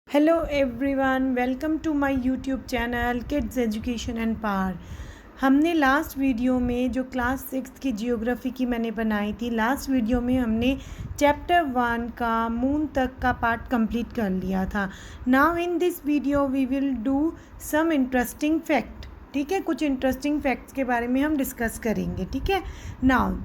Hello everyone, welcome to my YouTube channel kids education and power. हमने last video में जो class 6 की geography की मैंने बनाई थी, लास्ट वीडियो में हमने चैप्टर 1 का मून तक का पार्ट कंप्लीट कर लिया था। Now in this video we will do some interesting fact. ठीक है, कुछ इंटरेस्टिंग फैक्ट्स के बारे में हम डिस्कस करेंगे। ठीक है, now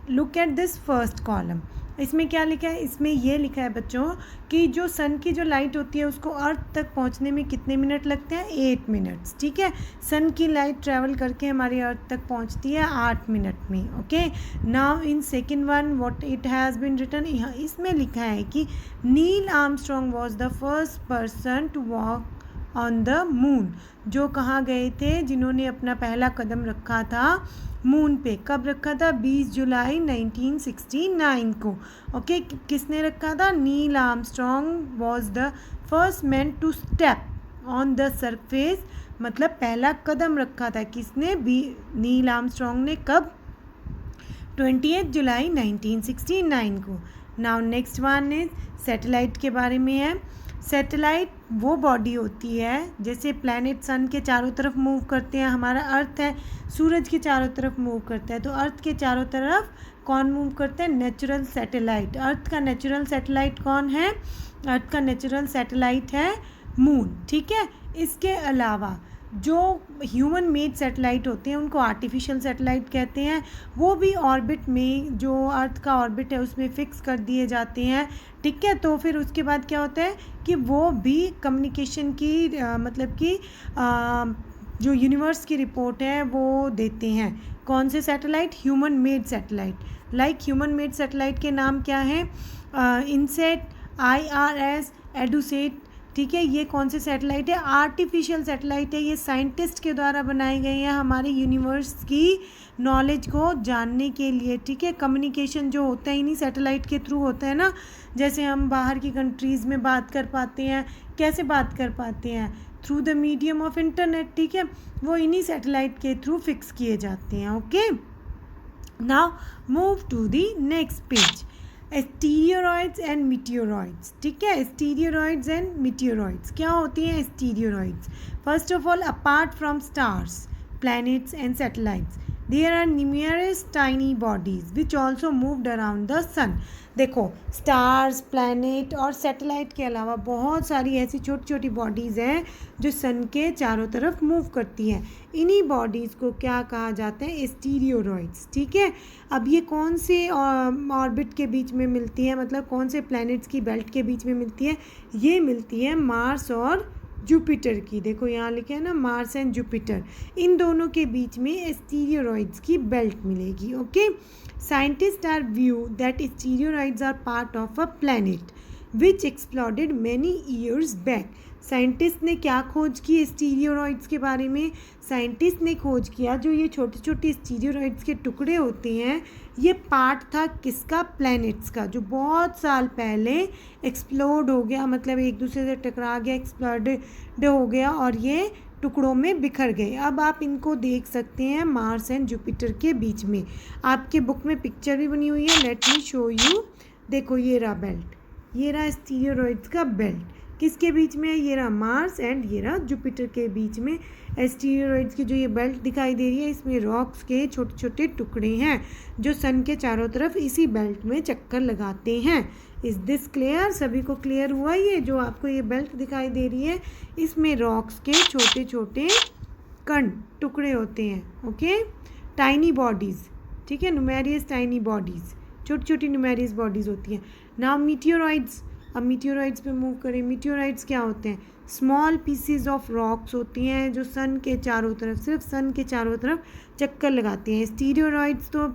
look at this first column. इसमें क्या लिखा है? इसमें ये लिखा है बच्चों कि जो सन की जो लाइट होती है उसको अर्थ तक पहुंचने में कितने मिनट लगते हैं? 8 मिनट्स। ठीक है, सन की लाइट ट्रैवल करके हमारी अर्थ तक पहुंचती है 8 मिनट में। Okay, now in second one what it has been written, इसमें लिखा है कि Neil Armstrong was the first person to walk on the moon. जो कहाँ गए थे? जिन्होंने अपना पहला कदम रखा था मून पे। कब रखा था? 20 जुलाई 1969 को। ओके, किसने रखा था? Neil Armstrong was the first man to step on the surface, मतलब पहला कदम रखा था किसने? नील आर्मस्ट्रॉन्ग ने। कब? 28 जुलाई 1969 को। Now next one is satellite के बारे में है। सैटेलाइट वो बॉडी होती है जैसे प्लैनेट सन के चारों तरफ मूव करते हैं, हमारा अर्थ है सूरज के चारों तरफ मूव करता है, तो अर्थ के चारों तरफ कौन मूव करता है? Natural satellite. अर्थ का नेचुरल सैटेलाइट कौन है? अर्थ का नेचुरल सैटेलाइट है मून। ठीक है, इसके अलावा जो ह्यूमन मेड सैटेलाइट होते हैं उनको आर्टिफिशियल सैटेलाइट कहते हैं। वो भी ऑर्बिट में, जो अर्थ का ऑर्बिट है उसमें फिक्स कर दिए जाते हैं। ठीक है, तो फिर उसके बाद क्या होता है कि वो भी कम्युनिकेशन की मतलब कि जो यूनिवर्स की रिपोर्ट है वो देते हैं। कौन से satellite? Human made satellite. Like human made satellite के नाम क्या हैं? INSAT, IRS, EDUSAT. ठीक है, ये कौन से सैटेलाइट है? आर्टिफिशियल सैटेलाइट है। ये साइंटिस्ट के द्वारा बनाए गए हैं हमारे यूनिवर्स की नॉलेज को जानने के लिए। ठीक है, कम्युनिकेशन जो होता है इन्हीं सैटेलाइट के थ्रू होता है ना। जैसे हम बाहर की कंट्रीज़ में बात कर पाते हैं, कैसे बात कर पाते हैं? Through the medium of internet. ठीक है, वो इन्हीं सैटेलाइट के थ्रू फिक्स किए जाते हैं। Okay, now move to the next page. Asteroids and meteoroids. ठीक है, एस्टीरियॉइड्स एंड मीटियोरॉइड्स क्या होती हैं? Asteroids, first of all apart from stars, planets and satellites, there are numerous tiny bodies which also moved around the sun. देखो, stars, planet और satellite के अलावा बहुत सारी ऐसी छोटी छोटी बॉडीज़ हैं जो सन के चारों तरफ मूव करती हैं। इन्हीं बॉडीज़ को क्या कहा जाता है? एस्टीरियॉइड्स। ठीक है, अब ये कौन से ऑर्बिट के बीच में मिलती है, मतलब कौन से प्लैनेट्स की बेल्ट के बीच में मिलती है? ये मिलती है मार्स और जुपिटर की। देखो यहाँ लिखे है ना, मार्स एंड जुपिटर, इन दोनों के बीच में एस्टीरियॉइड्स की बेल्ट मिलेगी। Okay, scientist are view that asteroids are part of a planet which exploded many years back. Scientist ने क्या खोज की एस्टीरियॉइड्स के बारे में? साइंटिस्ट ने खोज किया जो ये छोटे छोटे एस्टीरियॉइड्स के टुकड़े होते हैं, ये पार्ट था किसका? प्लैनेट्स का, जो बहुत साल पहले एक्सप्लोड हो गया, मतलब एक दूसरे से टकरा गया, एक्सप्लोड हो गया और ये टुकड़ों में बिखर गए। अब आप इनको देख सकते हैं मार्स एंड जुपिटर के बीच में। आपके बुक में पिक्चर भी बनी हुई है, लेट मी शो यू। देखो ये रहा बेल्ट, ये रहा एस्टीरियॉइड्स का बेल्ट। किसके बीच में है? ये रहा मार्स एंड ये रहा जुपिटर के बीच में। एस्टीरॉइड्स की जो ये बेल्ट दिखाई दे रही है, इसमें रॉक्स के छोटे छोटे टुकड़े हैं जो सन के चारों तरफ इसी बेल्ट में चक्कर लगाते हैं। Is this clear? सभी को क्लियर हुआ? ये जो आपको ये बेल्ट दिखाई दे रही है, इसमें रॉक्स के छोटे छोटे कण, टुकड़े होते हैं। Okay, tiny bodies. ठीक है, न्यूमेरियस टाइनी बॉडीज़, छोटी छोटी न्यूमेरियस बॉडीज़ होती हैं। Now meteoroids. अब मीटियोरॉइड्स पे मूव करें। मीटियोरॉइड्स क्या होते हैं? स्मॉल पीसीज ऑफ रॉक्स होती हैं जो सन के चारों तरफ, सिर्फ सन के चारों तरफ चक्कर लगाती हैं। स्टीरियोरॉइड्स तो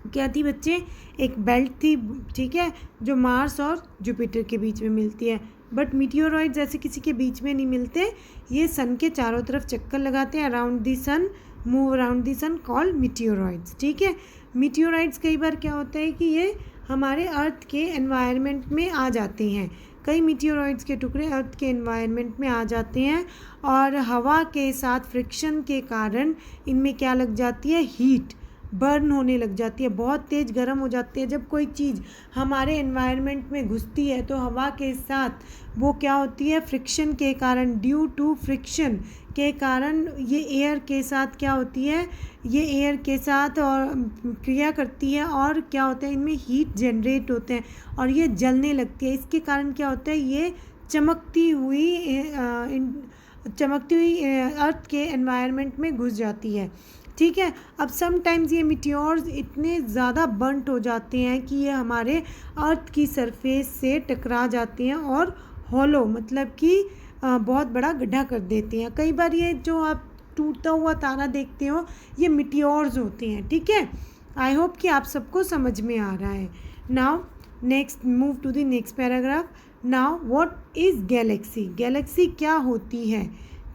क्या थी बच्चे? एक बेल्ट थी, ठीक है, जो मार्स और जुपिटर के बीच में मिलती है। बट मीटियोरॉइड्स ऐसे किसी के बीच में नहीं मिलते, ये सन के चारों तरफ चक्कर लगाते हैं, around the sun, move around the sun, called meteoroids. ठीक है, मीटियोरॉइड्स कई बार क्या होता है कि ये हमारे अर्थ के एनवायरनमेंट में आ जाते हैं। कई मीटियोरॉइड्स के टुकड़े अर्थ के एनवायरनमेंट में आ जाते हैं और हवा के साथ फ्रिक्शन के कारण इनमें क्या लग जाती है? हीट। बर्न होने लग जाती है, बहुत तेज़ गर्म हो जाती है। जब कोई चीज़ हमारे एनवायरनमेंट में घुसती है तो हवा के साथ वो क्या होती है, फ्रिक्शन के कारण, ड्यू टू फ्रिक्शन के कारण ये एयर के साथ क्या होती है, ये एयर के साथ और क्रिया करती है और क्या होता है, इनमें हीट जनरेट होते हैं और ये जलने लगती है। इसके कारण क्या होता है, ये चमकती हुई अर्थ के एनवायरनमेंट में घुस जाती है। ठीक है। अब समटाइम्स ये मीटियोर्स इतने ज़्यादा बर्न्ट हो जाते हैं कि ये हमारे अर्थ की सरफेस से टकरा जाते हैं और हॉलो मतलब कि बहुत बड़ा गड्ढा कर देते हैं। कई बार ये जो आप टूटता हुआ तारा देखते हो ये मीटियोर्स होते हैं। ठीक है। आई होप कि आप सबको समझ में आ रहा है। Now next move to the next paragraph. Now what is galaxy. Galaxy क्या होती है।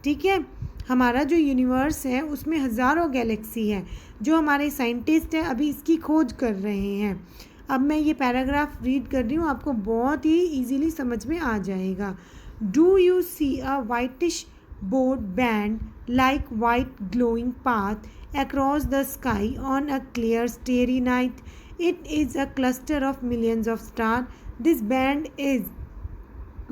ठीक है। हमारा जो यूनिवर्स है उसमें हज़ारों गैलेक्सी है। जो हमारे साइंटिस्ट हैं अभी इसकी खोज कर रहे हैं। अब मैं ये पैराग्राफ रीड कर रही हूँ, आपको बहुत ही ईजीली समझ में आ जाएगा। Do you see a whitish broad band like white glowing path across the sky on a clear starry night? It is a cluster of millions of stars. This band is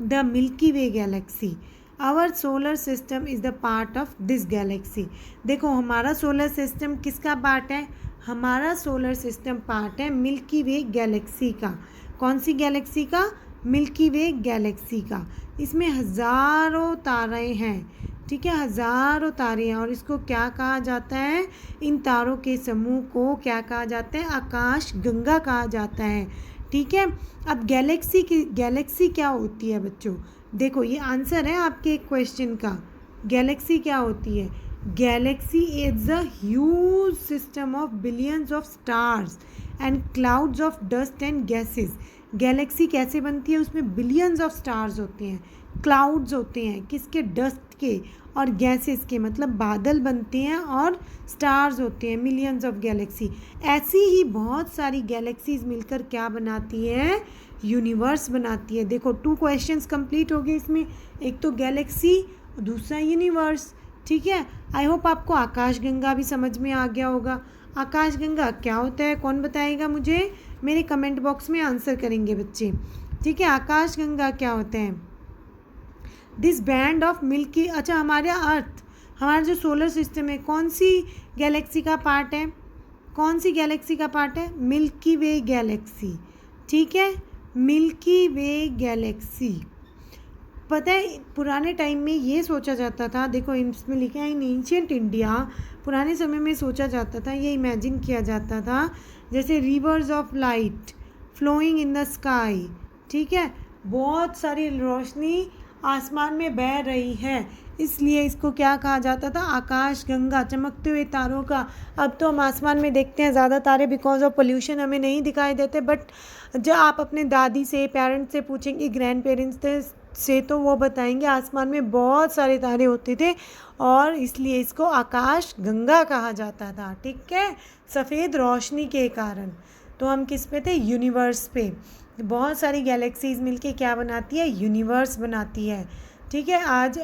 the Milky Way galaxy. Our solar system is the part of this galaxy. देखो हमारा solar system किसका part है, हमारा solar system part है milky वे Galaxy का। कौन सी Galaxy का, milky वे Galaxy का। इसमें हज़ारों तारे हैं। ठीक है, हज़ारों तारे हैं और इसको क्या कहा जाता है, इन तारों के समूह को क्या कहा जाता है, आकाश गंगा कहा जाता है। ठीक है। अब गैलेक्सी क्या होती है बच्चों, देखो ये आंसर है आपके एक क्वेश्चन का। गैलेक्सी क्या होती है, Galaxy is a huge system of billions of stars and clouds of dust and gases. Galaxy कैसे बनती है, उसमें बिलियंस ऑफ स्टार्स होते हैं, क्लाउड्स होते हैं, किसके, डस्ट के और गैसेस के, मतलब बादल बनते हैं और स्टार्स होते हैं, मिलियंस ऑफ गैलेक्सी। ऐसी ही बहुत सारी गैलेक्सीज मिलकर क्या बनाती हैं, यूनिवर्स बनाती है। देखो 2 क्वेश्चंस कंप्लीट हो गए इसमें, एक तो गैलेक्सी दूसरा यूनिवर्स। ठीक है। आई होप आपको आकाशगंगा भी समझ में आ गया होगा। आकाशगंगा क्या होता है, कौन बताएगा मुझे, मेरे कमेंट बॉक्स में आंसर करेंगे बच्चे। ठीक है, आकाशगंगा क्या होता है, दिस बैंड ऑफ मिल्की, अच्छा हमारे अर्थ, हमारा जो सोलर सिस्टम है कौन सी गैलेक्सी का पार्ट है, कौन सी गैलेक्सी का पार्ट है, मिल्की वे गैलेक्सी। ठीक है, मिल्की वे गैलेक्सी। पता है पुराने टाइम में ये सोचा जाता था, देखो इसमें लिखा है इन एंशिएंट इंडिया, पुराने समय में सोचा जाता था, ये इमेजिन किया जाता था जैसे rivers of light flowing in the sky. ठीक है, बहुत सारी रोशनी आसमान में बह रही है, इसलिए इसको क्या कहा जाता था, आकाश गंगा, चमकते हुए तारों का। अब तो हम आसमान में देखते हैं ज़्यादा तारे, बिकॉज ऑफ पोल्यूशन हमें नहीं दिखाई देते, बट जब आप अपने दादी से, पेरेंट्स से पूछेंगे, ग्रैंड पेरेंट्स से, तो वो बताएंगे आसमान में बहुत सारे तारे होते थे और इसलिए इसको आकाश गंगा कहा जाता था। ठीक है, सफ़ेद रोशनी के कारण। तो हम किस पे थे, यूनिवर्स पे। बहुत सारी गैलेक्सीज मिलके क्या बनाती है, यूनिवर्स बनाती है। ठीक है, आज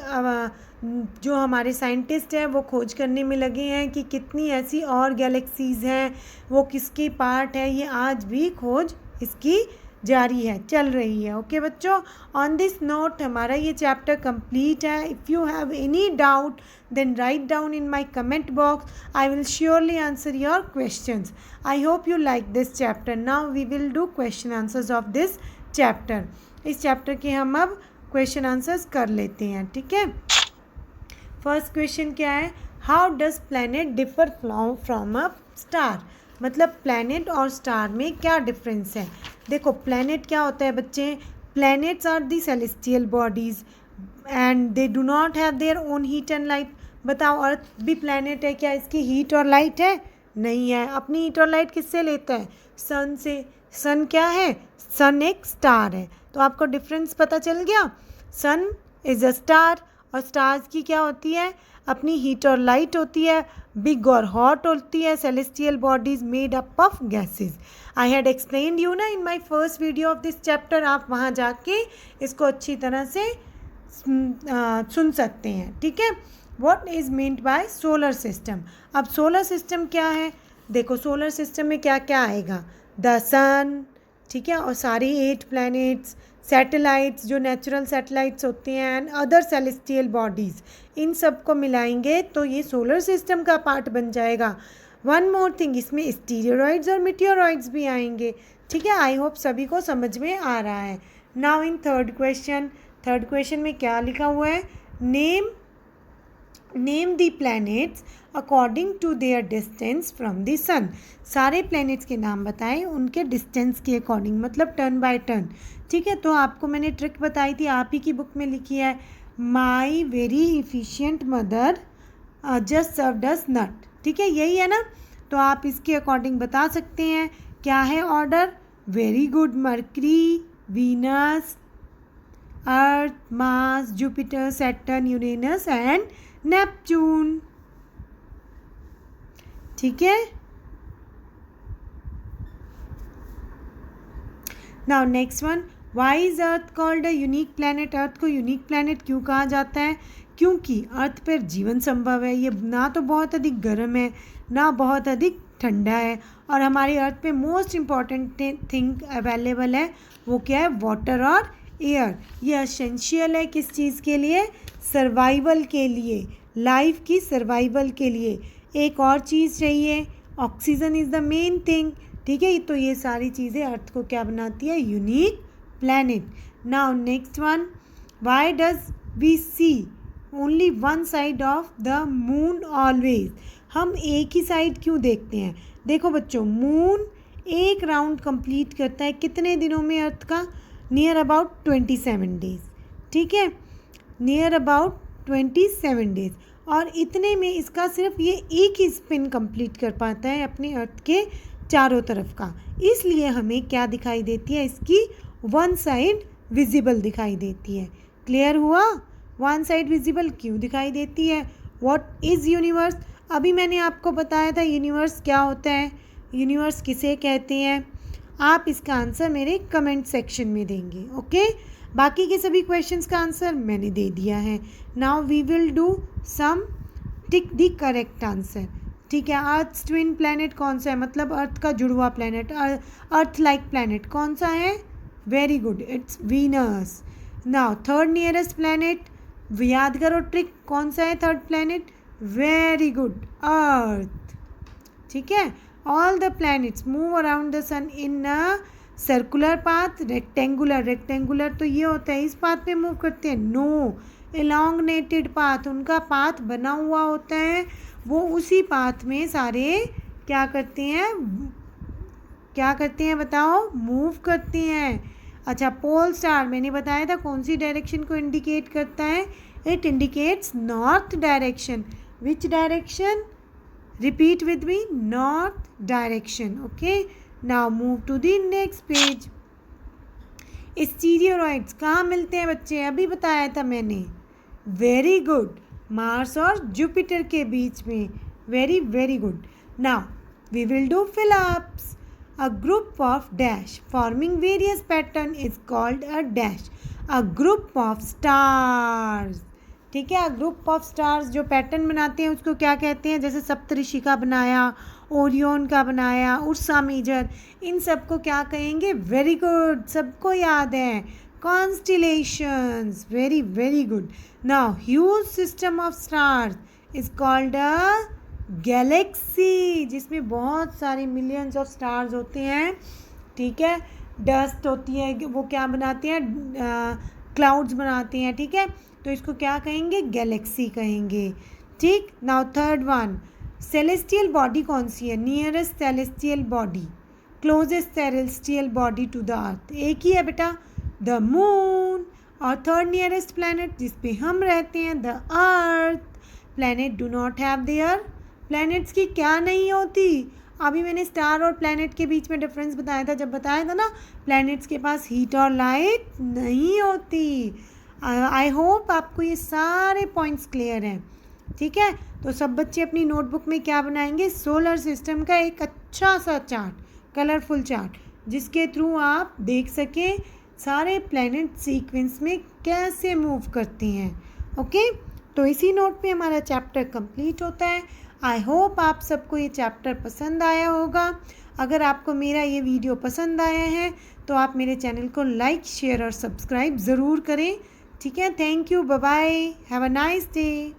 जो हमारे साइंटिस्ट हैं वो खोज करने में लगे हैं कि कितनी ऐसी और गैलेक्सीज हैं, वो किसकी पार्ट है, ये आज भी खोज इसकी जारी है, चल रही है। ओके बच्चों, ऑन दिस नोट हमारा ये चैप्टर कंप्लीट है। If you have any doubt then write down in my comment box, I will surely answer your questions. I hope you like this chapter. Now we will do question answers of this chapter. इस chapter के हम अब question answers कर लेते हैं। ठीक है, first question क्या है, how does planet differ from a star, मतलब प्लैनेट और स्टार में क्या डिफरेंस है। देखो प्लैनेट क्या होता है बच्चे, planets are the celestial bodies and they do not have their own heat and light. बताओ अर्थ भी प्लैनेट है, क्या इसकी हीट और लाइट है, नहीं है। अपनी हीट और लाइट किससे लेता है, सन से। सन क्या है, सन एक स्टार है। तो आपको डिफरेंस पता चल गया, सन इज़ अ स्टार और स्टार्स की क्या होती है, अपनी हीट और लाइट होती है, बिग और हॉट होती है, celestial bodies made up of gases. I had explained you ना in my first video of this chapter, आप वहाँ जाके इसको अच्छी तरह से सुन सकते हैं। ठीक है, what is meant by solar system. अब सोलर सिस्टम क्या है, देखो सोलर सिस्टम में क्या क्या आएगा, द सन, ठीक है, और सारी 8 प्लैनेट्स, सैटेलाइट्स जो नेचुरल सैटेलाइट्स होते हैं एंड अदर सेलेस्टियल बॉडीज़, इन सब को मिलाएंगे तो ये सोलर सिस्टम का पार्ट बन जाएगा। वन मोर थिंग, इसमें स्टीरियॉइड्स और मीटियोरॉइड्स भी आएंगे, ठीक है। आई होप सभी को समझ में आ रहा है। नाउ इन थर्ड क्वेश्चन में क्या लिखा हुआ है, name the planets according to their distance from the sun. सारे प्लैनेट्स के नाम बताएं उनके डिस्टेंस के अकॉर्डिंग, मतलब टर्न बाय टर्न, ठीक है। तो आपको मैंने ट्रिक बताई थी, आप ही की बुक में लिखी है, my very efficient mother just served us nut, ठीक है, यही है ना। तो आप इसके अकॉर्डिंग बता सकते हैं क्या है order, very good, Mercury, Venus, Earth, Mars, Jupiter, Saturn, Uranus and Neptune, ठीक है। Now next one, why is Earth called a unique planet. Earth को यूनिक प्लैनेट क्यों कहा जाता है, क्योंकि अर्थ पर जीवन संभव है, ये ना तो बहुत अधिक गर्म है ना बहुत अधिक ठंडा है, और हमारी अर्थ पे मोस्ट इम्पॉर्टेंट थिंग अवेलेबल है, वो क्या है, वाटर और एयर। ये एसेंशियल है किस चीज़ के लिए, सर्वाइवल के लिए, लाइफ की सर्वाइवल के लिए। एक और चीज़ चाहिए, oxygen is the main thing, ठीक है। तो ये सारी चीज़ें अर्थ को क्या बनाती है, unique planet. Now next one, why does we see only one side of the moon always. हम एक ही साइड क्यों देखते हैं, देखो बच्चों, मून एक राउंड कंप्लीट करता है कितने दिनों में अर्थ का, नियर अबाउट 27 डेज, ठीक है, नियर अबाउट 27 डेज, और इतने में इसका सिर्फ ये एक ही स्पिन कंप्लीट कर पाता है अपने अर्थ के चारों तरफ का, इसलिए हमें क्या दिखाई देती है, इसकी वन साइड विजिबल दिखाई देती है। क्लियर हुआ, वन साइड विजिबल क्यों दिखाई देती है। व्हाट इज़ यूनिवर्स, अभी मैंने आपको बताया था यूनिवर्स क्या होता है, यूनिवर्स किसे कहते हैं। आप इसका आंसर मेरे कमेंट सेक्शन में देंगे, ओके। बाकी के सभी क्वेश्चंस का आंसर मैंने दे दिया है। Now we will do some tick the correct answer, ठीक है। अर्थ ट्विन प्लैनेट कौन सा है, मतलब अर्थ का जुड़वा प्लैनेट, अर्थ लाइक प्लैनेट कौन सा है, very good, it's Venus. Now third nearest planet, याद करो ट्रिक, कौन सा है third planet, very good, earth, ठीक है। All the planets move around the sun in a circular path, rectangular तो ये होता है इस पाथ पे मूव करते हैं, नो, एलोंगनेटेड पाथ, उनका पाथ बना हुआ होता है, वो उसी पाथ में सारे क्या करते हैं बताओ, मूव करते हैं। अच्छा, पोल स्टार मैंने बताया था कौन सी डायरेक्शन को इंडिकेट करता है, it indicates north direction. Which direction, repeat with me, north direction, okay. Now move to the next page. Asteroids कहाँ मिलते हैं बच्चे, अभी बताया था मैंने, वेरी गुड, मार्स और जुपिटर के बीच में, very very good. Now we will do fill ups. A group of dash forming various pattern is called a dash. A group of stars, ठीक है, ग्रुप ऑफ स्टार्स जो pattern बनाते हैं उसको क्या कहते हैं, जैसे सप्तऋषि का बनाया, ओरियन का बनाया, उर्सा मेजर, इन सबको क्या कहेंगे, वेरी गुड, सबको याद है, constellations, very very good. Now huge system of stars is called a Galaxy, जिसमें बहुत सारे मिलियंस ऑफ स्टार्स होते हैं, ठीक है, डस्ट होती है, वो क्या बनाते हैं, क्लाउड्स बनाते हैं, ठीक है, तो इसको क्या कहेंगे, गैलेक्सी कहेंगे, ठीक। Now third one, celestial body कौन सी है, nearest celestial body, closest celestial body to the earth, एक ही है बेटा, द मून। और थर्ड नियरेस्ट प्लैनेट जिस पे हम रहते हैं, the earth. Planet do not have their, planets की क्या नहीं होती, अभी मैंने स्टार और प्लैनेट के बीच में डिफरेंस बताया था, जब बताया था ना, प्लैनेट्स के पास हीट और लाइट नहीं होती। आई होप आपको ये सारे पॉइंट्स क्लियर हैं, ठीक है। तो सब बच्चे अपनी नोटबुक में क्या बनाएंगे, सोलर सिस्टम का एक अच्छा सा चार्ट, कलरफुल चार्ट, जिसके थ्रू आप देख सकें सारे प्लैनेट सीक्वेंस में कैसे मूव करते हैं, ओके। तो इसी नोट पे हमारा चैप्टर कंप्लीट होता है। आई होप आप सबको ये चैप्टर पसंद आया होगा। अगर आपको मेरा ये वीडियो पसंद आया है तो आप मेरे चैनल को लाइक, शेयर और सब्सक्राइब ज़रूर करें। ठीक है, thank you, bye bye, have a nice day.